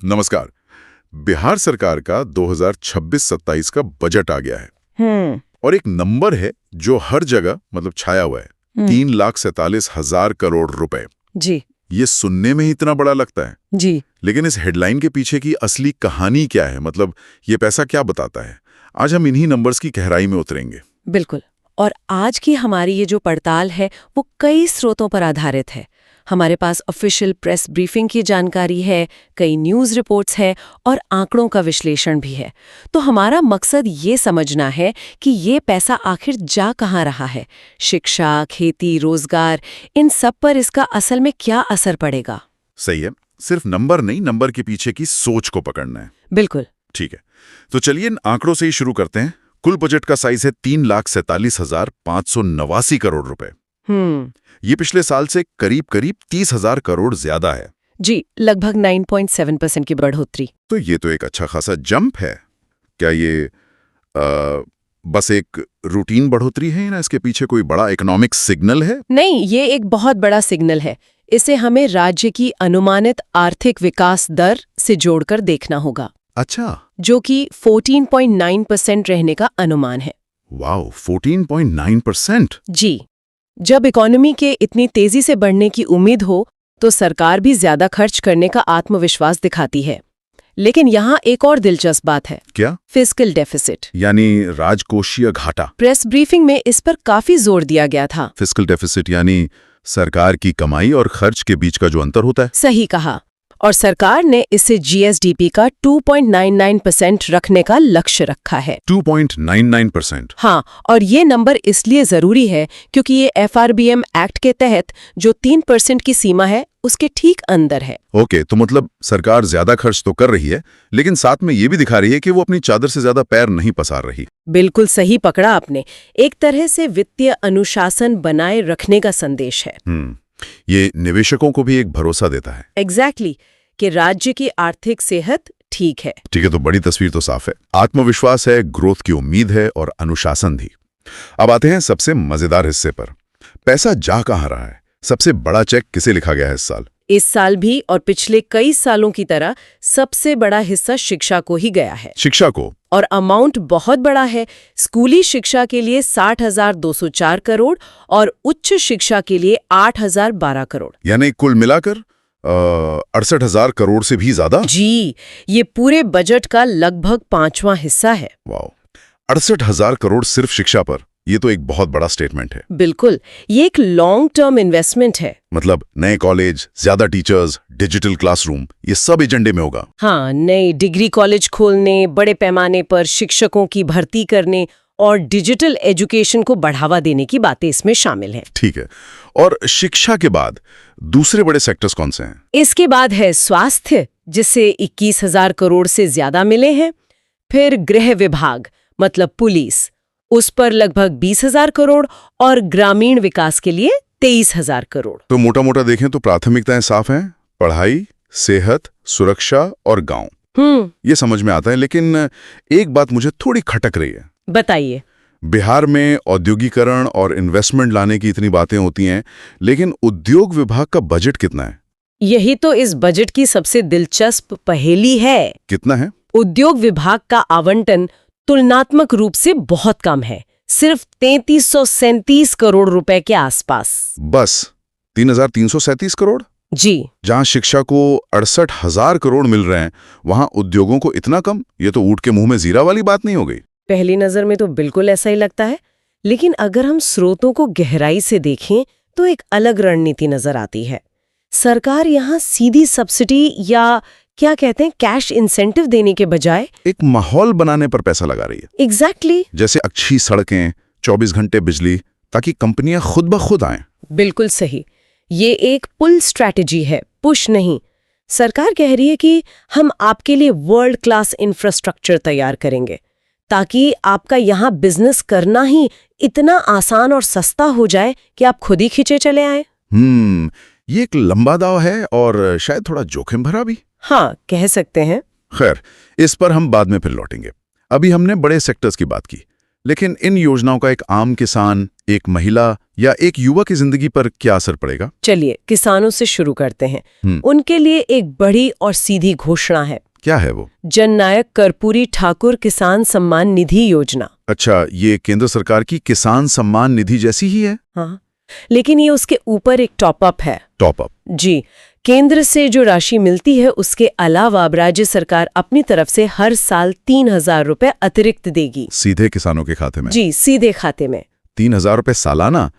नमस्कार। बिहार सरकार का 2026-27 का बजट आ गया है और एक नंबर है जो हर जगह मतलब छाया हुआ है 3,47,000 करोड़ रुपए। जी ये सुनने में ही इतना बड़ा लगता है, जी लेकिन इस हेडलाइन के पीछे की असली कहानी क्या है, मतलब ये पैसा क्या बताता है? आज हम इन्हीं नंबर्स की गहराई में उतरेंगे। बिल्कुल। और आज की हमारी ये जो पड़ताल है वो कई स्रोतों पर आधारित है। हमारे पास ऑफिशियल प्रेस ब्रीफिंग की जानकारी है, कई न्यूज़ रिपोर्ट्स हैं और आंकड़ों का विश्लेषण भी है। तो हमारा मकसद ये समझना है कि ये पैसा आखिर जा कहाँ रहा है। शिक्षा, खेती, रोजगार, इन सब पर इसका असल में क्या असर पड़ेगा। सही है, सिर्फ नंबर नहीं, नंबर के पीछे की सोच को पकड़ना है। बिल्कुल। ठीक है, तो चलिए इन आंकड़ों से ही शुरू करते हैं। कुल बजट का साइज है 3,47,589 करोड़ रुपए। ये पिछले साल से करीब 30,000 करोड़ ज्यादा है। जी, लगभग 9.7% की बढ़ोतरी। तो ये तो एक अच्छा खासा जंप है। क्या ये बस एक रूटीन बढ़ोतरी है ना इसके पीछे कोई बड़ा इकोनॉमिक सिग्नल है? नहीं, ये एक बहुत बड़ा सिग्नल है। इसे हमें राज्य की अनुमानित आर्थिक विकास दर से जोड़कर देखना होगा। अच्छा, जो कि 14.9% रहने का अनुमान है। वाओ, 14.9%। जी, जब इकोनॉमी के इतनी तेजी से बढ़ने की उम्मीद हो तो सरकार भी ज्यादा खर्च करने का आत्मविश्वास दिखाती है। लेकिन यहाँ एक और दिलचस्प बात है। क्या? फिस्कल डेफिसिट, यानी राजकोषीय घाटा। प्रेस ब्रीफिंग में इस पर काफी जोर दिया गया था। फिस्कल डेफिसिट यानी सरकार की कमाई और खर्च के बीच का जो अंतर होता है। सही कहा। और सरकार ने इसे जीएसडीपी का 2.99% रखने का लक्ष्य रखा है। 2.99%। हाँ, और ये नंबर इसलिए जरूरी है क्योंकि ये एफआरबीएम एक्ट के तहत जो 3% की सीमा है उसके ठीक अंदर है। ओके, तो मतलब सरकार ज्यादा खर्च तो कर रही है, लेकिन साथ में ये भी दिखा रही है कि वो अपनी चादर से ज्यादा पैर नहीं पसार रही। बिल्कुल सही पकड़ा आपने। एक तरह से वित्तीय अनुशासन बनाए रखने का संदेश है। ये निवेशकों को भी एक भरोसा देता है। एग्जैक्टली, कि राज्य की आर्थिक सेहत ठीक है। ठीक है, तो बड़ी तस्वीर तो साफ है। आत्मविश्वास है, ग्रोथ की उम्मीद है और अनुशासन भी। अब आते हैं सबसे मजेदार हिस्से पर। पैसा जा कहाँ रहा है? सबसे बड़ा चेक किसे लिखा गया है इस साल? इस साल भी और पिछले कई सालों की तरह सबसे बड़ा हिस्सा शिक्षा को ही गया है। शिक्षा को? और अमाउंट बहुत बड़ा है। स्कूली शिक्षा के लिए 60,204 करोड़ और उच्च शिक्षा के लिए 8,012 करोड़। यानी कुल मिलाकर 68,000 करोड़ से भी ज्यादा। जी, ये पूरे बजट का लगभग 5वां हिस्सा है। वाओ, 68,000 करोड़ सिर्फ शिक्षा पर। ये तो एक बहुत बड़ा स्टेटमेंट है। बिल्कुल, ये एक लॉन्ग टर्म इन्वेस्टमेंट है। मतलब नए कॉलेज, ज्यादा टीचर्स, डिजिटल क्लासरूम, ये सब एजेंडे में होगा। हाँ, नए डिग्री कॉलेज खोलने, बड़े पैमाने पर शिक्षकों की भर्ती करने और डिजिटल एजुकेशन को बढ़ावा देने की बातें इसमें शामिल हैं। ठीक है, और शिक्षा के बाद दूसरे बड़े सेक्टर्स कौन से हैं? इसके बाद है स्वास्थ्य, जिसे 21,000 करोड़ से ज्यादा मिले हैं। फिर गृह विभाग मतलब पुलिस, उस पर लगभग 20,000 करोड़ और ग्रामीण विकास के लिए 23,000 करोड़। तो मोटा मोटा देखें तो प्राथमिकताएं साफ हैं। पढ़ाई, सेहत, सुरक्षा और गांव। ये समझ में आता है, लेकिन एक बात मुझे थोड़ी खटक रही है। बताइए। बिहार में औद्योगिकरण और इन्वेस्टमेंट लाने की इतनी बातें होती हैं, लेकिन उद्योग विभाग का बजट कितना है? यही तो इस बजट की सबसे दिलचस्प पहेली है। कितना है? उद्योग विभाग का आवंटन तुलनात्मक रूप से बहुत कम है, सिर्फ 3,337 करोड़ रुपए के आसपास। बस 3,337 करोड़? जी। जहां शिक्षा को 68,000 करोड़ मिल रहे हैं, वहां उद्योगों को इतना कम? ये तो ऊंट के मुंह में जीरा वाली बात नहीं हो गई? पहली नजर में तो बिल्कुल ऐसा ही लगता है, लेकिन अगर हम स्रोतों को गहराई से देखें तो एक अलग रणनीति नजर आती है। सरकार यहाँ सीधी सब्सिडी या क्या कहते हैं कैश इंसेंटिव देने के बजाय एक माहौल बनाने पर पैसा लगा रही है। एग्जैक्टली। जैसे अच्छी सड़कें, 24 घंटे बिजली, ताकि कंपनियां खुद ब खुद आएं। बिल्कुल सही। ये एक पुल स्ट्रैटेजी है, पुश नहीं। सरकार कह रही है कि हम आपके लिए वर्ल्ड क्लास इंफ्रास्ट्रक्चर तैयार करेंगे ताकि आपका यहाँ बिजनेस करना ही इतना आसान और सस्ता हो जाए कि आप खुद ही खींचे चले आए। ये एक लंबा दाव है और शायद थोड़ा जोखिम भरा भी। हाँ, कह सकते हैं। खैर, इस पर हम बाद में फिर लौटेंगे। अभी हमने बड़े सेक्टर्स की बात की, लेकिन इन योजनाओं का एक आम किसान, एक महिला या एक युवा की जिंदगी पर क्या असर पड़ेगा? चलिए किसानों से शुरू करते हैं। उनके लिए एक बड़ी और सीधी घोषणा है। क्या है वो? जननायक कर्पूरी ठाकुर किसान सम्मान निधि योजना। अच्छा, ये केंद्र सरकार की किसान सम्मान निधि जैसी ही है? हाँ, लेकिन ये उसके ऊपर एक टॉपअप है। टॉपअप? जी, केंद्र से जो राशि मिलती है उसके अलावा अब राज्य सरकार अपनी तरफ से हर साल 3,000 रुपए अतिरिक्त देगी। सीधे किसानों के खाते में? जी, सीधे खाते में। 3,000 रुपए सालाना?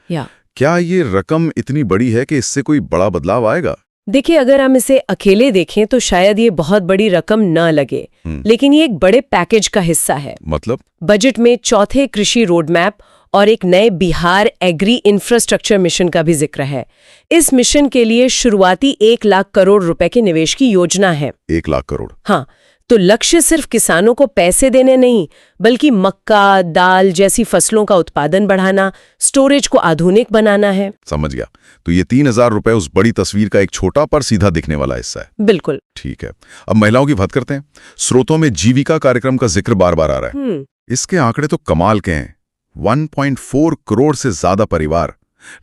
क्या ये रकम इतनी बड़ी है कि इससे कोई बड़ा बदलाव आएगा? देखिए, अगर हम इसे अकेले देखें तो शायद ये बहुत बड़ी रकम न लगे, लेकिन ये एक बड़े पैकेज का हिस्सा है। मतलब? बजट में चौथे कृषि रोडमैप और एक नए बिहार एग्री इंफ्रास्ट्रक्चर मिशन का भी जिक्र है। इस मिशन के लिए शुरुआती 1 लाख करोड़ रुपए के निवेश की योजना है। 1 लाख करोड़? हाँ, तो लक्ष्य सिर्फ किसानों को पैसे देने नहीं, बल्कि मक्का, दाल जैसी फसलों का उत्पादन बढ़ाना, स्टोरेज को आधुनिक बनाना है। समझ गया। तो ये 3,000 रुपए उस बड़ी तस्वीर का एक छोटा पर सीधा दिखने वाला हिस्सा है। बिल्कुल ठीक है। अब महिलाओं की बात करते हैं। स्रोतों में जीविका कार्यक्रम का जिक्र बार बार आ रहा है। इसके आंकड़े तो कमाल के हैं। 1.4 करोड़ से ज्यादा परिवार,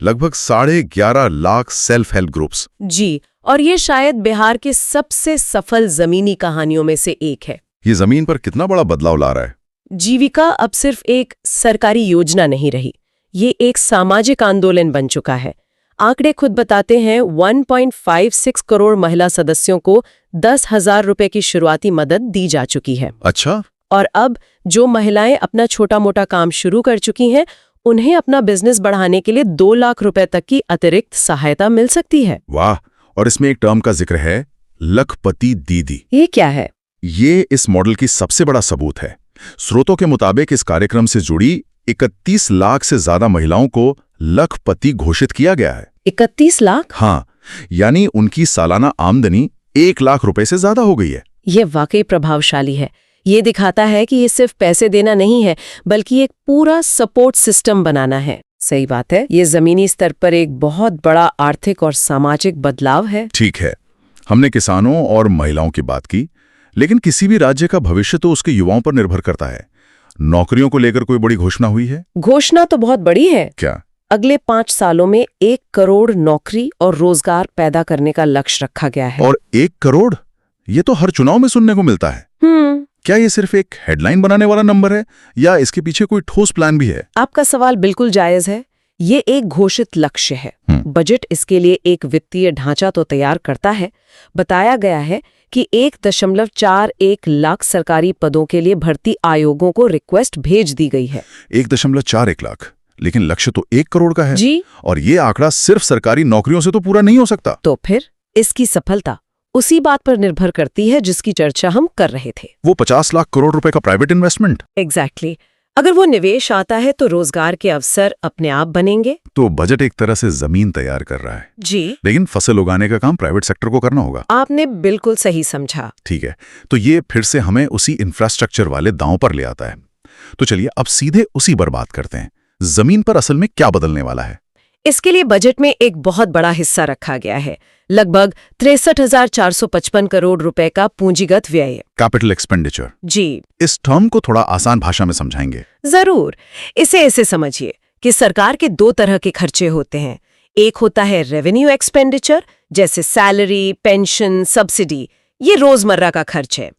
लगभग 11.5 लाख सेल्फ हेल्प ग्रुप्स। जी, और ये शायद बिहार के सबसे सफल जमीनी कहानियों में से एक है। ये जमीन पर कितना बड़ा बदलाव ला रहा है? जीविका अब सिर्फ एक सरकारी योजना नहीं रही, ये एक सामाजिक आंदोलन बन चुका है। आंकड़े खुद बताते हैं 1.56 करोड़ महिला सदस्यों को 10,000 रुपए की शुरुआती मदद दी जा चुकी है। अच्छा। और अब जो महिलाएं अपना छोटा मोटा काम शुरू कर चुकी हैं, उन्हें अपना बिजनेस बढ़ाने के लिए 2 लाख रुपए तक की अतिरिक्त सहायता मिल सकती है। वाह। और इसमें एक टर्म का जिक्र है, लखपति दीदी। ये क्या है? ये इस मॉडल की सबसे बड़ा सबूत है। स्रोतों के मुताबिक इस कार्यक्रम से जुड़ी 31 लाख से ज्यादा महिलाओं को लखपति घोषित किया गया है। 31 लाख? हाँ, यानी उनकी सालाना आमदनी 1 लाख रुपए से ज्यादा हो गई है। ये वाकई प्रभावशाली है। ये दिखाता है कि ये सिर्फ पैसे देना नहीं है, बल्कि एक पूरा सपोर्ट सिस्टम बनाना है। सही बात है, ये जमीनी स्तर पर एक बहुत बड़ा आर्थिक और सामाजिक बदलाव है। ठीक है, हमने किसानों और महिलाओं की बात की, लेकिन किसी भी राज्य का भविष्य तो उसके युवाओं पर निर्भर करता है। नौकरियों को लेकर कोई बड़ी घोषणा हुई है? घोषणा तो बहुत बड़ी है। क्या? अगले 5 सालों में 1 करोड़ नौकरी और रोजगार पैदा करने का लक्ष्य रखा गया है। और 1 करोड़? ये तो हर चुनाव में सुनने को मिलता है। क्या ये सिर्फ एक हेडलाइन बनाने वाला नंबर है या इसके पीछे कोई ठोस प्लान भी है? आपका सवाल बिल्कुल जायज है। ये एक घोषित लक्ष्य है। बजट इसके लिए एक वित्तीय ढांचा तो तैयार करता है। बताया गया है कि 1.41 लाख सरकारी पदों के लिए भर्ती आयोगों को रिक्वेस्ट भेज दी गई है। 1.41 लाख, लेकिन लक्ष्य तो 1 करोड़ का है। जी। और ये आंकड़ा सिर्फ सरकारी नौकरियों से तो पूरा नहीं हो सकता। तो फिर इसकी सफलता उसी बात पर निर्भर करती है जिसकी चर्चा हम कर रहे थे। वो 50 लाख करोड़ रुपए का प्राइवेट इन्वेस्टमेंट। एग्जैक्टली। अगर वो निवेश आता है तो रोजगार के अवसर अपने आप बनेंगे। तो बजट एक तरह से जमीन तैयार कर रहा है। जी। लेकिन फसल उगाने का काम प्राइवेट सेक्टर को करना होगा। आपने बिल्कुल सही समझा। ठीक है, तो ये फिर से हमें उसी इंफ्रास्ट्रक्चर वाले दांव पर ले आता है। तो चलिए अब सीधे उसी पर बात करते हैं। जमीन पर असल में क्या बदलने वाला है? इसके लिए बजट में एक बहुत बड़ा हिस्सा रखा गया है, लगभग 63,455 करोड़ रुपए का पूंजीगत व्यय। Capital expenditure. जी। इस टर्म को थोड़ा आसान भाषा में समझाएंगे? जरूर। इसे ऐसे समझिए कि सरकार के 2 तरह के खर्चे होते हैं। एक होता है रेवेन्यू एक्सपेंडिचर, जैसे सैलरी, पेंशन, सब्सिडी, ये रोजमर्रा का खर्च है।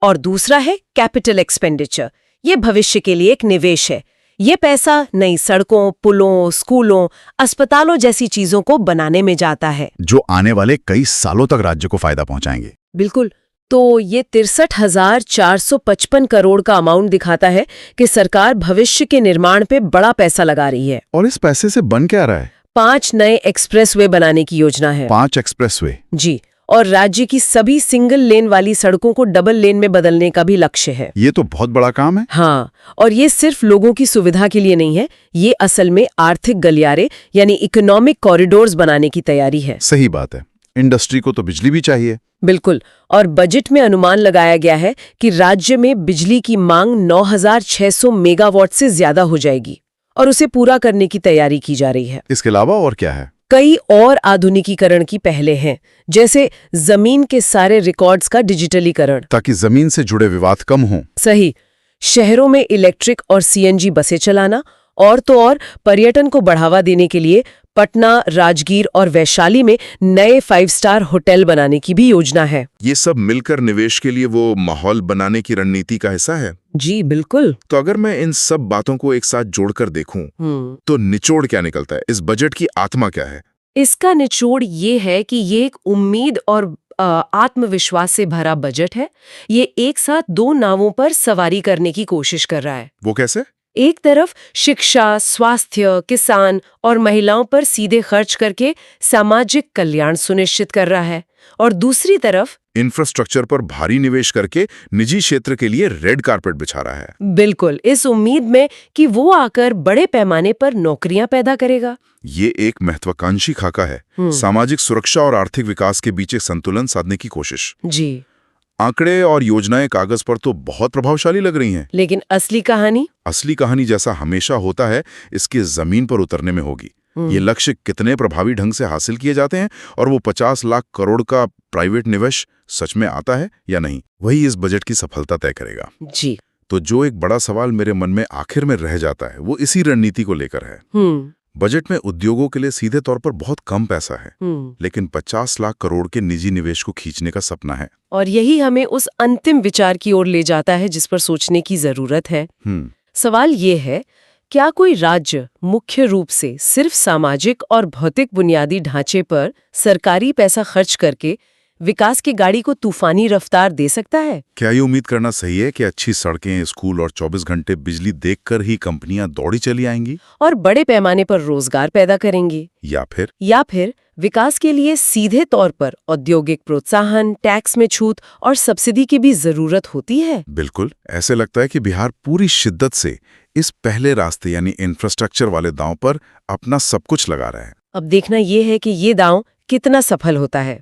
और दूसरा है कैपिटल एक्सपेंडिचर, ये भविष्य के लिए एक निवेश है। ये पैसा नई सड़कों, पुलों, स्कूलों, अस्पतालों जैसी चीजों को बनाने में जाता है, जो आने वाले कई सालों तक राज्य को फायदा पहुंचाएंगे। बिल्कुल। तो ये 63,455 करोड़ का अमाउंट दिखाता है कि सरकार भविष्य के निर्माण पे बड़ा पैसा लगा रही है। और इस पैसे से बन क्या रहा है? 5 नए एक्सप्रेसवे बनाने की योजना है। 5 एक्सप्रेसवे? जी। और राज्य की सभी सिंगल लेन वाली सड़कों को डबल लेन में बदलने का भी लक्ष्य है। ये तो बहुत बड़ा काम है। हाँ, और ये सिर्फ लोगों की सुविधा के लिए नहीं है, ये असल में आर्थिक गलियारे यानी इकोनॉमिक कॉरिडोर्स बनाने की तैयारी है। सही बात है। इंडस्ट्री को तो बिजली भी चाहिए। बिल्कुल। और बजट में अनुमान लगाया गया है कि राज्य में बिजली की मांग 9,600 मेगावाट से ज्यादा हो जाएगी और उसे पूरा करने की तैयारी की जा रही है। इसके अलावा और क्या है? कई और आधुनिकीकरण की पहले हैं, जैसे जमीन के सारे रिकॉर्ड्स का डिजिटलीकरण, ताकि जमीन से जुड़े विवाद कम हों। सही। शहरों में इलेक्ट्रिक और सीएनजी बसें चलाना, और तो और पर्यटन को बढ़ावा देने के लिए पटना, राजगीर और वैशाली में नए 5 स्टार होटल बनाने की भी योजना है। ये सब मिलकर निवेश के लिए वो माहौल बनाने की रणनीति का हिस्सा है। जी बिल्कुल। तो अगर मैं इन सब बातों को एक साथ जोड़कर देखूं, तो निचोड़ क्या निकलता है? इस बजट की आत्मा क्या है? इसका निचोड़ ये है कि ये एक उम्मीद और आत्मविश्वास से भरा बजट है। ये एक साथ 2 नावों पर सवारी करने की कोशिश कर रहा है। वो कैसे? एक तरफ शिक्षा, स्वास्थ्य, किसान और महिलाओं पर सीधे खर्च करके सामाजिक कल्याण सुनिश्चित कर रहा है, और दूसरी तरफ इंफ्रास्ट्रक्चर पर भारी निवेश करके निजी क्षेत्र के लिए रेड कारपेट बिछा रहा है। बिल्कुल, इस उम्मीद में कि वो आकर बड़े पैमाने पर नौकरियां पैदा करेगा। ये एक महत्वाकांक्षी खाका है। सामाजिक सुरक्षा और आर्थिक विकास के बीच एक संतुलन साधने की कोशिश। जी। आंकड़े और योजनाएं कागज पर तो बहुत प्रभावशाली लग रही हैं, लेकिन असली कहानी जैसा हमेशा होता है, इसके जमीन पर उतरने में होगी। ये लक्ष्य कितने प्रभावी ढंग से हासिल किए जाते हैं, और वो 50 लाख करोड़ का प्राइवेट निवेश सच में आता है या नहीं, वही इस बजट की सफलता तय करेगा। जी। तो जो एक बड़ा सवाल मेरे मन में आखिर में रह जाता है, वो इसी रणनीति को लेकर है। बजट में उद्योगों के लिए सीधे तौर पर बहुत कम पैसा है, लेकिन 50 लाख करोड़ के निजी निवेश को खींचने का सपना है। और यही हमें उस अंतिम विचार की ओर ले जाता है जिस पर सोचने की जरूरत है। सवाल ये है, क्या कोई राज्य मुख्य रूप से सिर्फ सामाजिक और भौतिक बुनियादी ढांचे पर सरकारी पैसा खर्च करके विकास की गाड़ी को तूफानी रफ्तार दे सकता है? क्या ये उम्मीद करना सही है कि अच्छी सड़कें, स्कूल और 24 घंटे बिजली देखकर ही कंपनियां दौड़ी चली आएंगी और बड़े पैमाने पर रोजगार पैदा करेंगी? या फिर विकास के लिए सीधे तौर पर औद्योगिक प्रोत्साहन, टैक्स में छूट और सब्सिडी की भी जरूरत होती है? बिल्कुल, ऐसे लगता है कि बिहार पूरी शिद्दत से इस पहले रास्ते यानी इंफ्रास्ट्रक्चर वाले दांव पर अपना सब कुछ लगा रहा है। अब देखना ये है कि ये दांव कितना सफल होता है।